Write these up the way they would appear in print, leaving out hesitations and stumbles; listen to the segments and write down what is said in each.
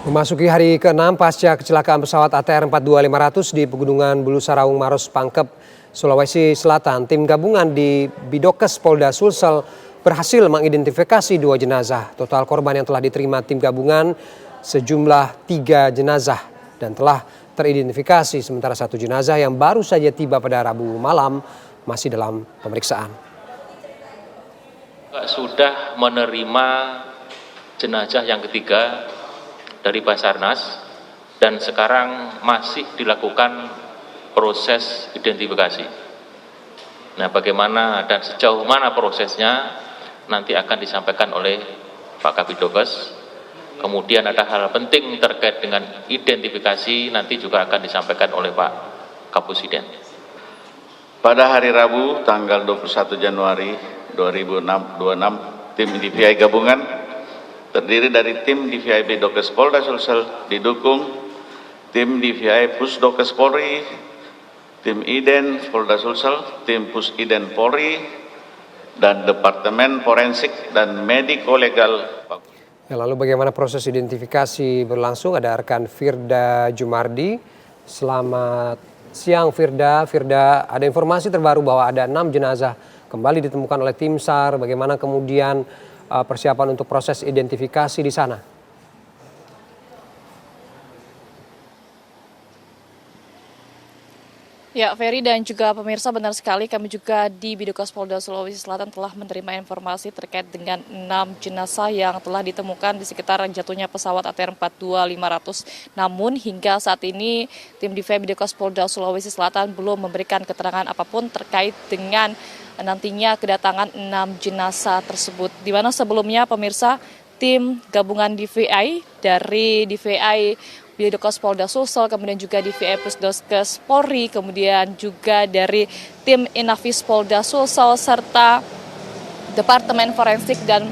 Memasuki hari ke-6 pasca kecelakaan pesawat ATR 42500 di Pegunungan Bulu Saraung, Maros, Pangkep, Sulawesi Selatan, tim gabungan di Bidokes Polda Sulsel berhasil mengidentifikasi 2 jenazah. Total korban yang telah diterima tim gabungan sejumlah 3 jenazah dan telah teridentifikasi, sementara 1 jenazah yang baru saja tiba pada Rabu malam masih dalam pemeriksaan. Sudah menerima jenazah yang ketiga dari Basarnas dan sekarang masih dilakukan proses identifikasi. Nah, bagaimana dan sejauh mana prosesnya nanti akan disampaikan oleh Pak Kabidokes. Kemudian ada hal penting terkait dengan identifikasi nanti juga akan disampaikan oleh Pak Kapusiden. Pada hari Rabu tanggal 21 Januari 2026, tim DVI gabungan terdiri dari tim DVI Bidokes Polda Sulsel didukung tim DVI Pusdokes Polri, tim IDEN Polda Sulsel, tim Pusiden Polri, dan Departemen Forensik dan Mediko Legal. Ya, lalu bagaimana proses identifikasi berlangsung? Ada rekan Firda Jumardi. Selamat siang Firda. Firda, ada informasi terbaru bahwa ada 6 jenazah kembali ditemukan oleh tim SAR. Bagaimana kemudian persiapan untuk proses identifikasi di sana? Ya, Ferry dan juga pemirsa, benar sekali kami juga di Bidokes Polda Sulawesi Selatan telah menerima informasi terkait dengan 6 jenazah yang telah ditemukan di sekitar jatuhnya pesawat ATR 42500. Namun hingga saat ini tim DVI Bidokes Polda Sulawesi Selatan belum memberikan keterangan apapun terkait dengan nantinya kedatangan 6 jenazah tersebut. Di mana sebelumnya pemirsa, tim gabungan DVI dari DVI Bidokes Polda Sulsel, kemudian juga DVI Pusdokes Polri, kemudian juga dari tim Inafis Polda Sulsel serta Departemen Forensik dan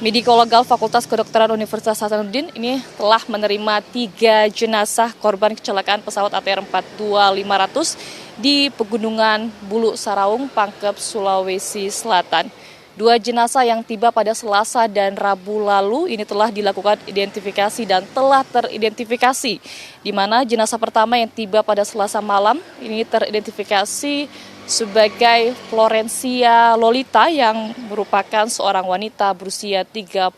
Mediko Legal Fakultas Kedokteran Universitas Hasanuddin ini telah menerima 3 jenazah korban kecelakaan pesawat ATR 42500 di Pegunungan Bulu Saraung, Pangkep, Sulawesi Selatan. 2 jenazah yang tiba pada Selasa dan Rabu lalu ini telah dilakukan identifikasi dan telah teridentifikasi, di mana jenazah pertama yang tiba pada Selasa malam ini teridentifikasi sebagai Florencia Lolita yang merupakan seorang wanita berusia 33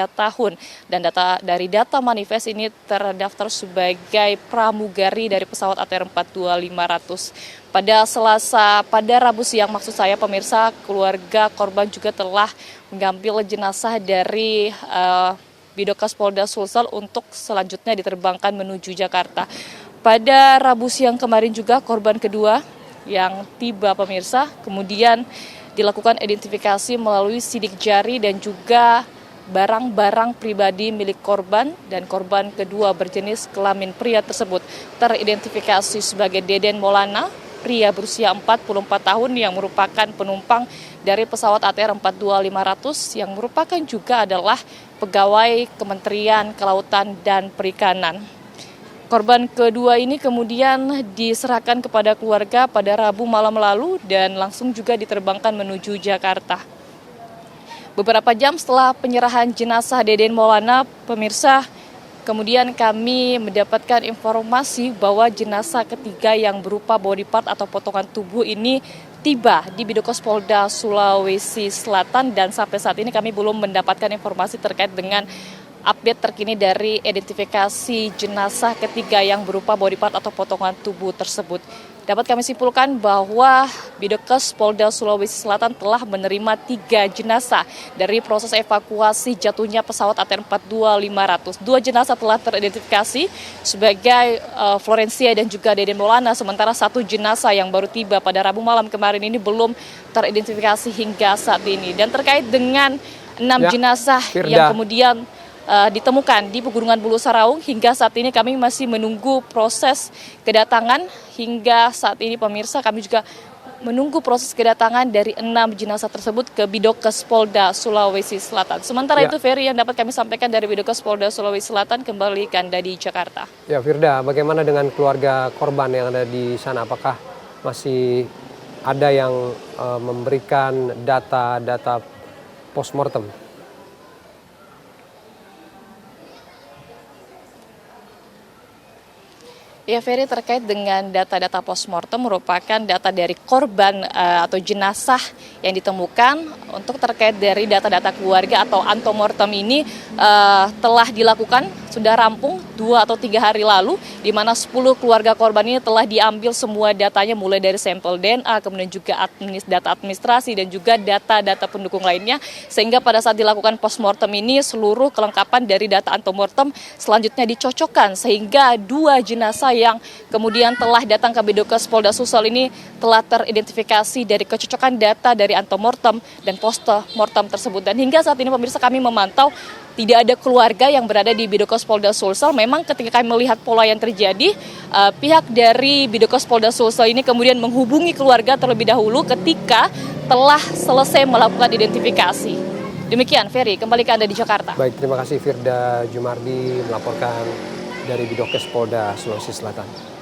tahun dan dari data manifest ini terdaftar sebagai pramugari dari pesawat ATR 42500. Pada Rabu siang maksud saya pemirsa, keluarga korban juga telah mengambil jenazah dari Bidokes Polda Sulsel untuk selanjutnya diterbangkan menuju Jakarta. Pada Rabu siang kemarin juga korban kedua yang tiba pemirsa, kemudian dilakukan identifikasi melalui sidik jari dan juga barang-barang pribadi milik korban, dan korban kedua berjenis kelamin pria tersebut teridentifikasi sebagai Deden Maulana, pria berusia 44 tahun yang merupakan penumpang dari pesawat ATR 42500 yang merupakan juga adalah pegawai Kementerian Kelautan dan Perikanan. Korban kedua ini kemudian diserahkan kepada keluarga pada Rabu malam lalu dan langsung juga diterbangkan menuju Jakarta. Beberapa jam setelah penyerahan jenazah Deden Maulana, pemirsa, kemudian kami mendapatkan informasi bahwa jenazah ketiga yang berupa body part atau potongan tubuh ini tiba di Bidokes Polda Sulawesi Selatan, dan sampai saat ini kami belum mendapatkan informasi terkait dengan update terkini dari identifikasi jenazah ketiga yang berupa body part atau potongan tubuh tersebut. Dapat kami simpulkan bahwa Bidokes Polda Sulawesi Selatan telah menerima 3 jenazah dari proses evakuasi jatuhnya pesawat ATR 42500. 2 jenazah telah teridentifikasi sebagai Florencia dan juga Deden Maulana, sementara 1 jenazah yang baru tiba pada Rabu malam kemarin ini belum teridentifikasi hingga saat ini. Dan terkait dengan 6 jenazah yang kemudian ditemukan di Pegunungan Bulu Saraung, hingga saat ini kami masih menunggu proses kedatangan. Hingga saat ini pemirsa, kami juga menunggu proses kedatangan dari 6 jenazah tersebut ke Bidokes Polda Sulawesi Selatan. Sementara itu Ferry yang dapat kami sampaikan dari Bidokes Polda Sulawesi Selatan, kembali ke Anda di Jakarta. Ya Firda, bagaimana dengan keluarga korban yang ada di sana? Apakah masih ada yang memberikan data postmortem? Ya, Ferry, terkait dengan data-data postmortem merupakan data dari korban atau jenazah yang ditemukan. Untuk terkait dari data-data keluarga atau antemortem ini telah dilakukan, sudah rampung 2 atau 3 hari lalu, di mana 10 keluarga korban ini telah diambil semua datanya mulai dari sampel DNA, kemudian juga data administrasi dan juga data-data pendukung lainnya, sehingga pada saat dilakukan postmortem ini seluruh kelengkapan dari data antemortem selanjutnya dicocokkan, sehingga 2 jenazah yang kemudian telah datang ke Bidokes Polda Sulsel ini telah teridentifikasi dari kecocokan data dari antemortem dan postmortem tersebut. Dan hingga saat ini pemirsa, kami memantau tidak ada keluarga yang berada di Bidokes Polda Sulsel. Memang ketika kami melihat pola yang terjadi, pihak dari Bidokes Polda Sulsel ini kemudian menghubungi keluarga terlebih dahulu ketika telah selesai melakukan identifikasi. Demikian, Ferry, kembali ke Anda di Jakarta. Baik, terima kasih Firda Jumardi melaporkan dari Bidokes Polda Sulawesi Selatan.